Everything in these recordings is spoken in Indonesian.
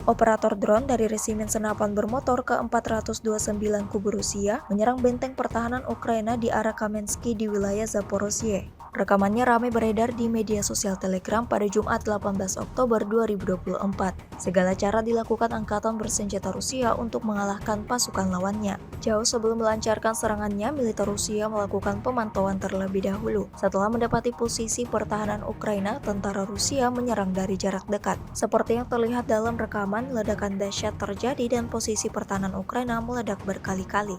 Operator drone dari Resimen Senapan Bermotor ke-429 Kubu Rusia menyerang benteng pertahanan Ukraina di arah Kamensky di wilayah Zaporozhye. Rekamannya ramai beredar di media sosial Telegram pada Jumat 18 Oktober 2024. Segala cara dilakukan angkatan bersenjata Rusia untuk mengalahkan pasukan lawannya. Jauh sebelum melancarkan serangannya, militer Rusia melakukan pemantauan terlebih dahulu. Setelah mendapati posisi pertahanan Ukraina, tentara Rusia menyerang dari jarak dekat. Seperti yang terlihat dalam rekaman, ledakan dahsyat terjadi dan posisi pertahanan Ukraina meledak berkali-kali.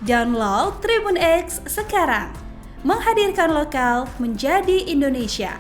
Download Tribun X sekarang, menghadirkan lokal menjadi Indonesia.